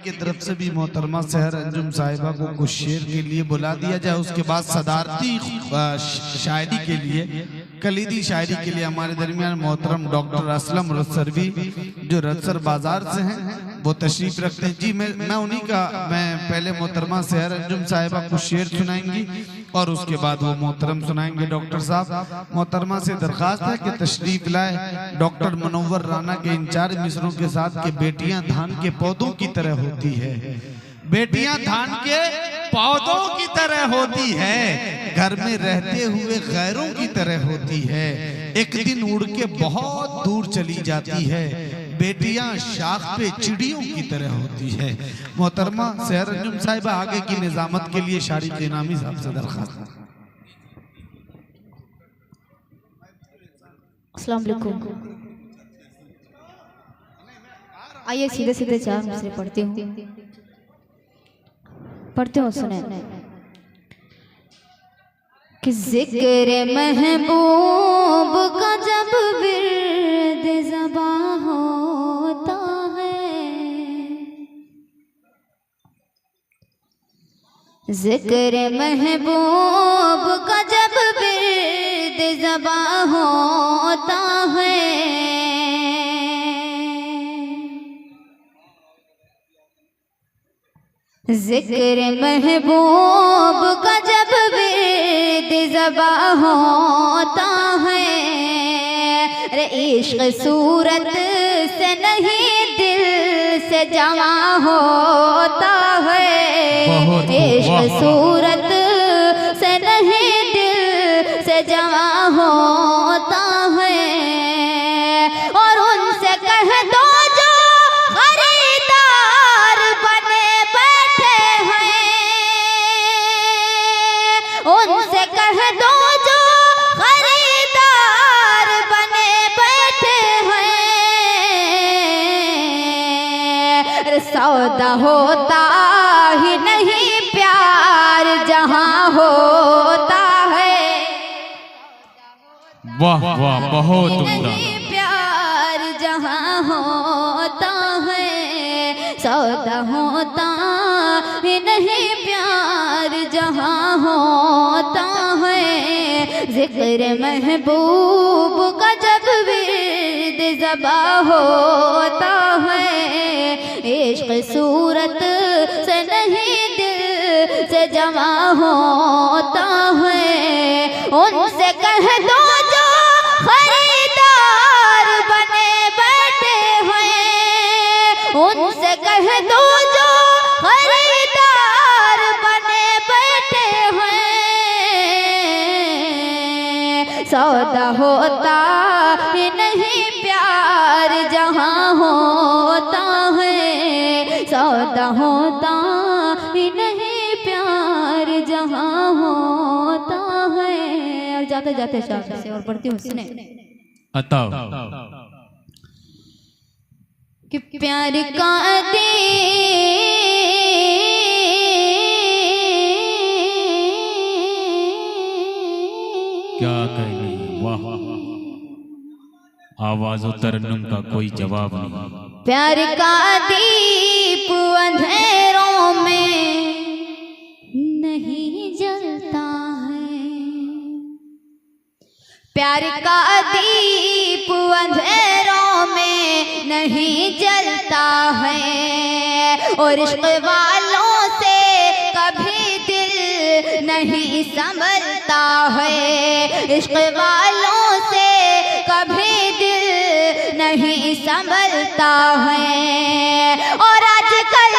की तरफ से भी मोहतरमा सहर अंजुम साहिबा को कुछ शेर के लिए बुला दिया जाए। उसके बाद सदारती शायरी के लिए, कलीदी शायरी के लिए हमारे दरमियान मोहतरम डॉक्टर असलम रसरवी जो रसर बाजार से हैं वो तशरीफ रखते हैं। जी मैं उन्हीं का पहले मोहतरमा सहर अंजुम साहिबा कुछ शेर सुनाएंगी और उसके बाद वो मोहतरम सुनाएंगे। डॉक्टर साहब मोहतरमा से दरखास्त है कि तशरीफ लाए। डॉक्टर मनोवर राना के इंचार्ज मिसरों के साथ कि बेटियां धान के पौधों की तरह होती है, बेटियां धान के पौधों की तरह होती है, घर में रहते हुए गैरों की तरह होती है, एक दिन उड़ के बहुत दूर चली जाती है, बेटियां शाख पे चिड़ियों की तरह होती है। मोहतरमा सहर अंजुम साहिबा आगे की निजामत के लिए शारिक इनामी साहब से दरखास्त। अस्सलाम वालेकुम। आइए सीधे सीधे चार मिसरे पढ़ती हूँ सुने कि जिक्र महबूब का जब विर्द ज़बां होता है, जिक्र महबूब का जब विर्द ज़बां होता है, जिक्र महबूब का जब विर्द ज़बां होता है, अरे इश्क सूरत से नहीं दिल से जवां होता है, इश्क सूरत से नहीं दिल से जवां होता है। और उनसे कह दो जो खरीदार बने बैठे हैं, उनसे कह दो जो खरीदार बने बैठे हैं, सौदा होता ही नहीं प्यार जहां होता है, वाह वाह बहुत उम्दा। प्यार जहां होता है, सौदा होता ही नहीं प्यार जहां होता है, जिक्र महबूब का जब विर्द ज़बां होता है, इश्क सूरत से नहीं दिल से जवां होता है। उनसे कह दो जो खरीदार बने बैठे हैं, उनसे कह दो जो खरीदार बने बैठे हैं, सौदा होता ही नहीं प्यार जहां होता है, सौदा होता ही नहीं प्यार जहां होता है। और जाते जाते शायद से और पढ़ती हूँ सुने अताओ कि प्यार का क्या कहने, वाह आवाज़ तरन्नुम का कोई जवाब नहीं। प्यार का दीप अंधेरों में नहीं जलता है, प्यार का दीप अंधेरों में नहीं जलता है, और इश्क वालों से कभी दिल नहीं संभलता है, इश्क वालों से कभी दिल नहीं संभलता है। और आजकल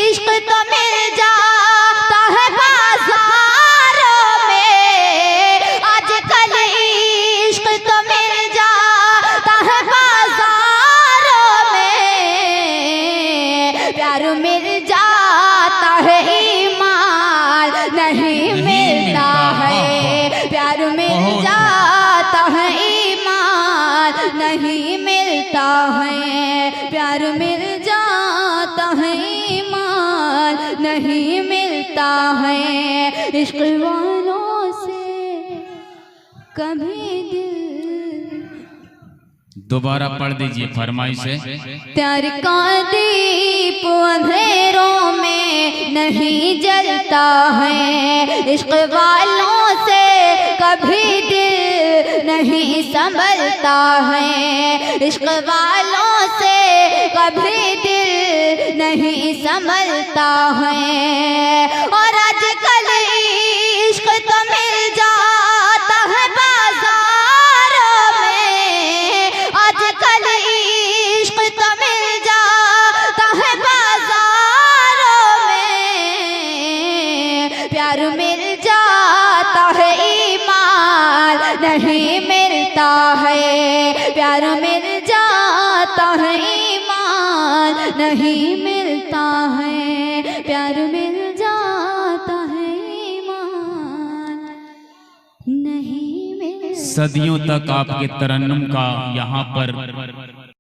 इश्क तो मिल जाता है बाजारों में, आजकल इश्क तो मिल जाता है बाजारों में, प्यार मिल जाता है ईमान नहीं मिलता है, प्यार मिल जाता है ईमान नहीं मिलता है, प्यार मिल जाता है ईमान नहीं मिलता है, इश्क वालों कभी दिल। दोबारा पढ़ दीजिए फरमाइश है। प्यार का दीप अंधेरों में नहीं जलता है, इश्क वालों से कभी दिल नहीं संभलता है, इश्क वालों से कभी दिल नहीं संभलता है। और आजकल इश्क तो मिल जाता है बाजारों में, आजकल इश्क तो मिल जाता है बाजारों में, प्यार मिल जाता है ईमान नहीं मिलता है, प्यार मिल जाता है ईमान नहीं मिलता है, प्यार मिल जाता है ईमान नहीं मिलता। सदियों तक आपके तरन्नुम का यहाँ पर